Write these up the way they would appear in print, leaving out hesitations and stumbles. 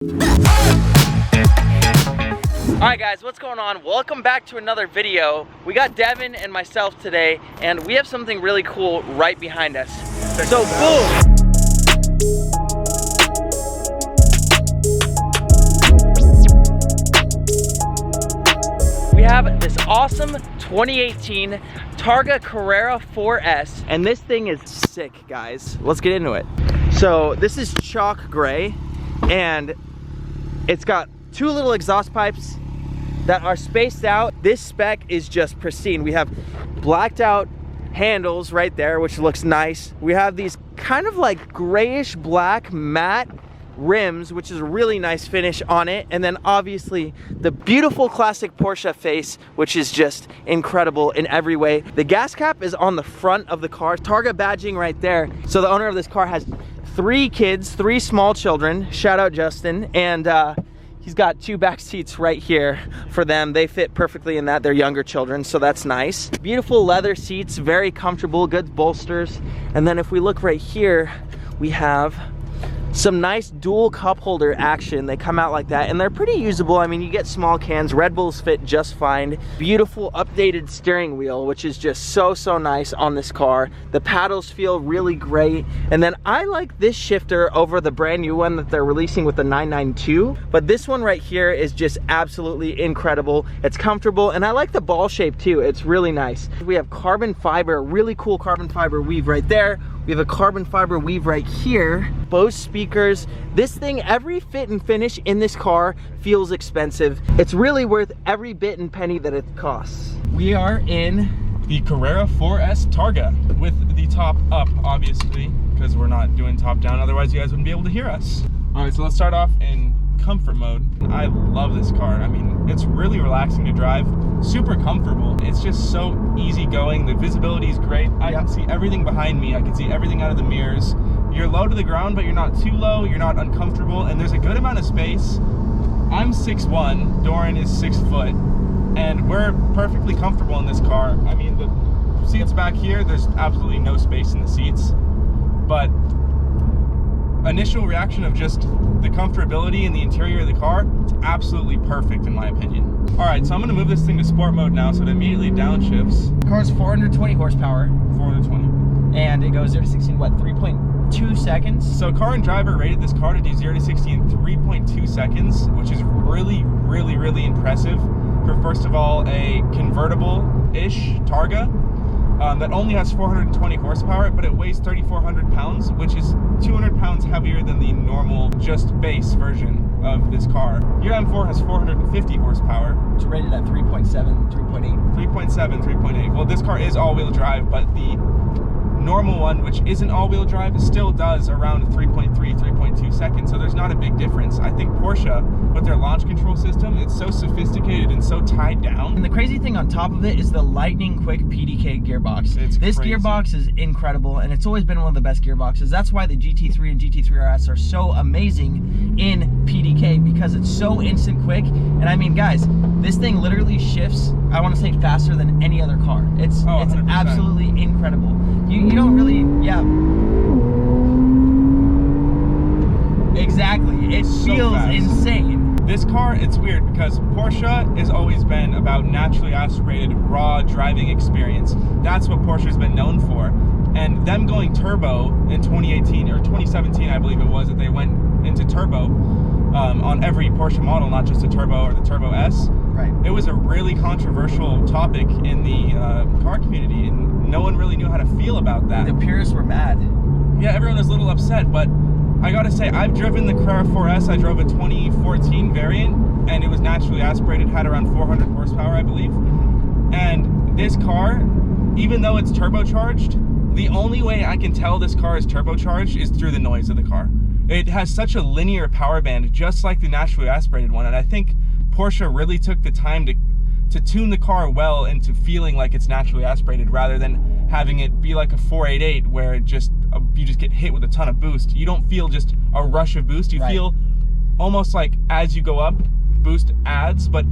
Alright guys, what's going on? Welcome back to another video. We got Devin and myself today, and we have something really cool right behind us. So boom! We have this awesome 2018 Targa Carrera 4S, and this thing is sick, guys. Let's get into it. So this is chalk gray, and it's got two little exhaust pipes that are spaced out. This spec is just pristine. We have blacked out handles right there, which looks nice. We have these kind of like grayish black matte rims, which is a really nice finish on it. And then obviously the beautiful classic Porsche face, which is just incredible in every way. The gas cap is on the front of the car, Targa badging right there. So the owner of this car has 3 kids, 3 small children, shout out Justin, and he's got 2 back seats right here for them. They fit perfectly in that. They're younger children, so that's nice. Beautiful leather seats, very comfortable, good bolsters. And then if we look right here, we have some nice dual cup holder action. They come out like that, and they're pretty usable. I mean, you get small cans. Red Bulls fit just fine. Beautiful updated steering wheel, which is just so nice on this car. The paddles feel really great. And then I like this shifter over the brand new one that they're releasing with the 992. But this one right here is just absolutely incredible. It's comfortable, and I like the ball shape too. It's really nice. We have carbon fiber, really cool carbon fiber weave right there. We have a carbon fiber weave right here. Bose speakers. This thing, every fit and finish in this car feels expensive. It's really worth every bit and penny that it costs. We are in the Carrera 4S Targa with the top up, obviously, because we're not doing top down. Otherwise, you guys wouldn't be able to hear us. All right, so let's start off in comfort mode. I love this car. I mean, it's really relaxing to drive, super comfortable. It's just so easy going. The visibility is great. I can see everything behind me. I can see everything out of the mirrors. You're low to the ground, but you're not too low. You're not uncomfortable, and there's a good amount of space. I'm 6'1", Doran is 6 foot, and we're perfectly comfortable in this car. I mean, the seats back here, there's absolutely no space in the seats, but initial reaction of just the comfortability in the interior of the car, it's absolutely perfect in my opinion. All right, so I'm gonna move this thing to sport mode now, so it immediately downshifts. The car's 420 horsepower. 420. And it goes 0 to 60 in what, 3.2 seconds? So Car and Driver rated this car to do 0 to 60 in 3.2 seconds, which is really impressive for, first of all, a convertible-ish Targa. That only has 420 horsepower, but it weighs 3,400 pounds, which is 200 pounds heavier than the normal, just base version of this car. Your M4 has 450 horsepower. It's rated at 3.7, 3.8. 3.7, 3.8. Well, this car is all-wheel drive, but the normal one, which isn't all-wheel drive, still does around 3.3, 3.2 seconds, so there's not a big difference. I think Porsche, with their launch control system, it's so sophisticated and so tied down. And the crazy thing on top of it is the lightning quick PDK gearbox. This crazy. Gearbox is incredible, and it's always been one of the best gearboxes. That's why the GT3 and GT3 RS are so amazing in PDK, because it's so instant quick. And I mean, guys, this thing literally shifts, I want to say, faster than any other car. It's absolutely incredible. You don't really, exactly. It feels insane. This car, it's weird because Porsche has always been about naturally aspirated, raw driving experience. That's what Porsche has been known for. And them going turbo in 2018 or 2017, I believe it was, that they went into turbo on every Porsche model, not just the Turbo or the Turbo S. Right. It was a really controversial topic in the car community, and no one really knew how to feel about that. The purists were mad. Yeah, everyone was a little upset, but I gotta say, I've driven the Carrera 4S. I drove a 2014 variant, and it was naturally aspirated, had around 400 horsepower, I believe. And this car, even though it's turbocharged, the only way I can tell this car is turbocharged is through the noise of the car. It has such a linear power band, just like the naturally aspirated one, and I think Porsche really took the time to tune the car well into feeling like it's naturally aspirated, rather than having it be like a 488 where it just you just get hit with a ton of boost. You don't feel just a rush of boost. You feel almost like as you go up, boost adds, but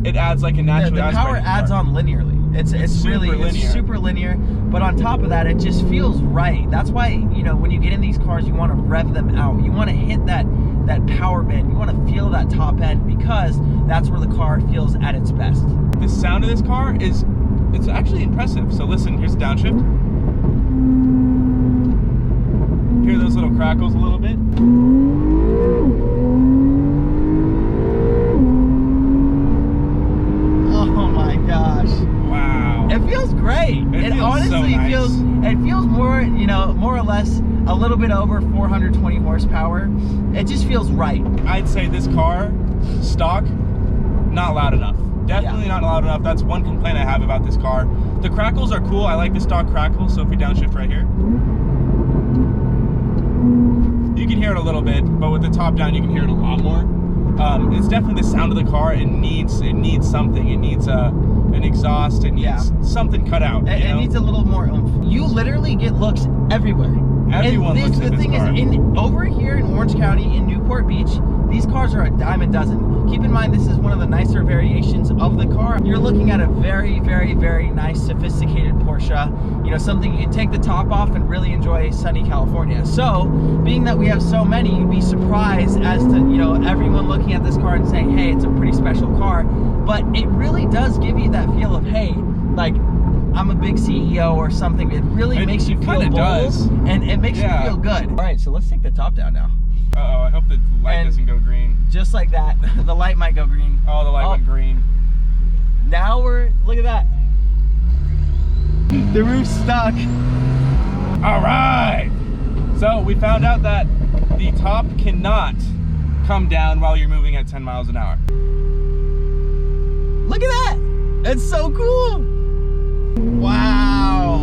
it adds like a naturally aspirated power adds on linearly. It's really linear. It's super linear, but on top of that, it just feels right. That's why, you know, when you get in these cars, you want to rev them out. You want to hit that that power band. You want to feel that top end because that's where the car feels at its best. The sound of this car is, it's actually impressive. So listen, here's the downshift. Hear those little crackles a little bit. Oh my gosh. Wow. It feels great. It feels honestly so nice. it feels more, you know, more or less a little bit over 420 horsepower. It just feels right. I'd say this car, stock, not loud enough. Definitely not loud enough. That's one complaint I have about this car. The crackles are cool. I like the stock crackles. So if we downshift right here, you can hear it a little bit, but with the top down, you can hear it a lot more. It's definitely the sound of the car. It needs something. It needs an exhaust. It needs something cut out. It needs a little more oomph. You literally get looks everywhere. Everyone looks at this The thing is, over here in Orange County, in Newport Beach, these cars are a dime a dozen. Keep in mind, this is one of the nicer variations of the car. You're looking at a very, very, very nice, sophisticated Porsche. You know, something you can take the top off and really enjoy sunny California. So, being that we have so many, you'd be surprised as to, you know, everyone looking at this car and saying, hey, it's a pretty special car. But it really does give you that feel of, hey, like, I'm a big CEO or something. It really makes you feel bold, and it makes you feel good. All right, so let's take the top down now. Uh-oh, I hope the light doesn't go green. Just like that, the light might go green. Oh, the light went green. Now look at that. The roof's stuck. All right. So we found out that the top cannot come down while you're moving at 10 miles an hour. Look at that. It's so cool. Wow.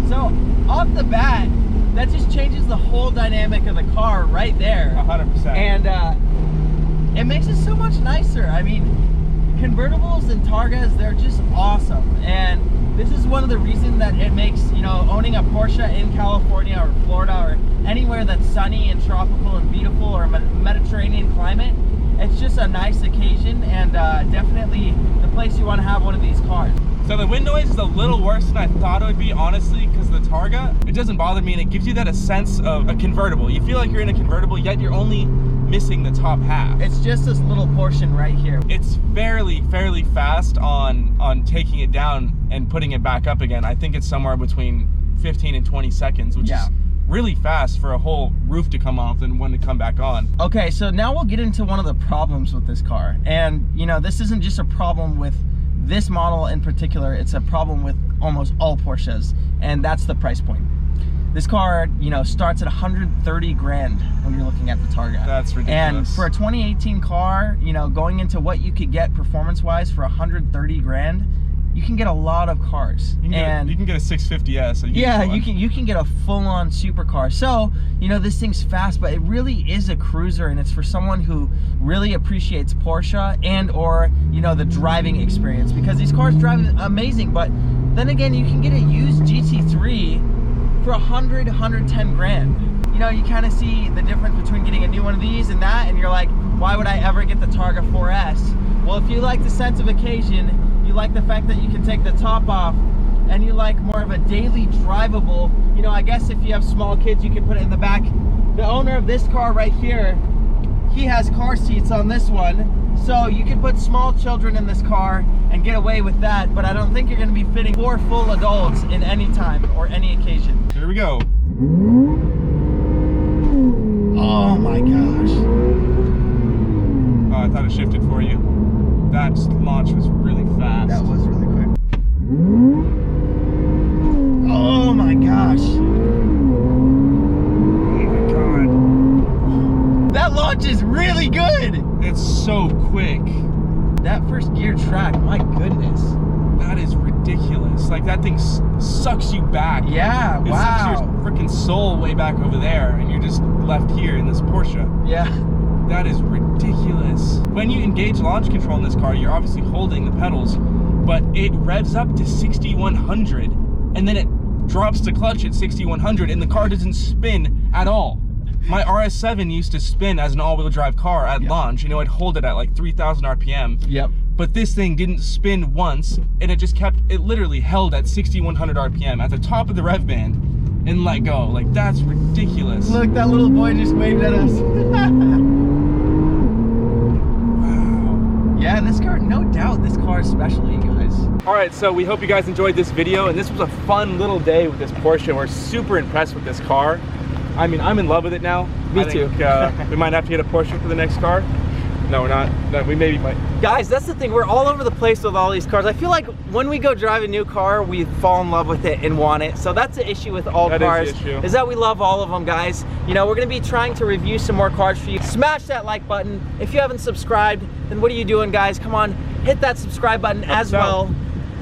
So off the bat, that just changes the whole dynamic of the car right there. 100%. And it makes it so much nicer. I mean, convertibles and Targas, they're just awesome. And this is one of the reasons that it makes, you know, owning a Porsche in California or Florida or anywhere that's sunny and tropical and beautiful or Mediterranean climate, it's just a nice occasion and definitely the place you want to have one of these cars. So the wind noise is a little worse than I thought it would be, honestly, because the Targa, it doesn't bother me, and it gives you that a sense of a convertible. You feel like you're in a convertible, yet you're only missing the top half. It's just this little portion right here. It's fairly fast on taking it down and putting it back up again. I think it's somewhere between 15 and 20 seconds, which is really fast for a whole roof to come off and one to come back on. Okay, so now we'll get into one of the problems with this car. And, you know, this isn't just a problem with this model in particular, it's a problem with almost all Porsches, and that's the price point. This car, you know, starts at 130 grand when you're looking at the Targa. That's ridiculous. And for a 2018 car, you know, going into what you could get performance-wise for 130 grand, you can get a lot of cars. You can get a 650S. Yeah, you can get a full-on supercar. So, you know, this thing's fast, but it really is a cruiser, and it's for someone who really appreciates Porsche and or, you know, the driving experience, because these cars drive amazing. But then again, you can get a used GT3 for 110 grand. You know, you kind of see the difference between getting a new one of these and that, and you're like, why would I ever get the Targa 4S? Well, if you like the sense of occasion, you like the fact that you can take the top off, and you like more of a daily drivable, you know, I guess if you have small kids, you can put it in the back. The owner of this car right here, he has car seats on this one, so you can put small children in this car and get away with that, but I don't think you're going to be fitting 4 full adults in any time or any occasion. Here we go. Oh my gosh. Oh, I thought it shifted for you. That launch was really fast. That was really quick. Oh my gosh. Oh my god. That launch is really good. It's so quick. That first gear track, my goodness. That is ridiculous. Like, that thing sucks you back. Yeah, It wow. sucks your freaking soul way back over there, and you're just left here in this Porsche. Yeah. That is ridiculous. When you engage launch control in this car, you're obviously holding the pedals, but it revs up to 6,100, and then it drops to clutch at 6,100, and the car doesn't spin at all. My RS7 used to spin as an all-wheel drive car at launch. You know, I'd hold it at like 3,000 RPM. Yep. But this thing didn't spin once, and it just kept, it literally held at 6,100 RPM at the top of the rev band. and let go. Like, that's ridiculous. Look, that little boy just waved at us. Wow. Yeah, this car, no doubt, this car is special, you guys. All right, so we hope you guys enjoyed this video, and this was a fun little day with this Porsche. We're super impressed with this car. I mean, I'm in love with it now. Me too. We might have to get a Porsche for the next car. No, we're not. No, we maybe might. Guys, that's the thing. We're all over the place with all these cars. I feel like when we go drive a new car, we fall in love with it and want it. So that's the issue with all cars. Is that we love all of them, guys. You know, we're going to be trying to review some more cars for you. Smash that like button. If you haven't subscribed, then what are you doing, guys? Come on, hit that subscribe button as well.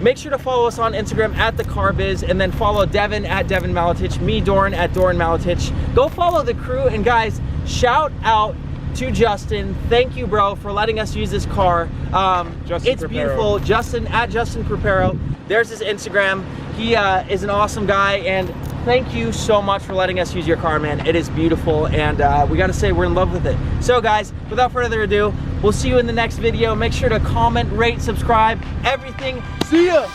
Make sure to follow us on Instagram at the CarBiz, and then follow Devin at Devin Maletich, me, Doran, at Doran Maletich. Go follow the crew, and guys, shout out to Justin. Thank you, bro, for letting us use this car. It's beautiful. Justin at Justin Preparo. There's his Instagram. He is an awesome guy, and thank you so much for letting us use your car, man. It is beautiful, and we gotta say we're in love with it. So guys, without further ado, we'll see you in the next video. Make sure to comment, rate, subscribe, everything. See ya!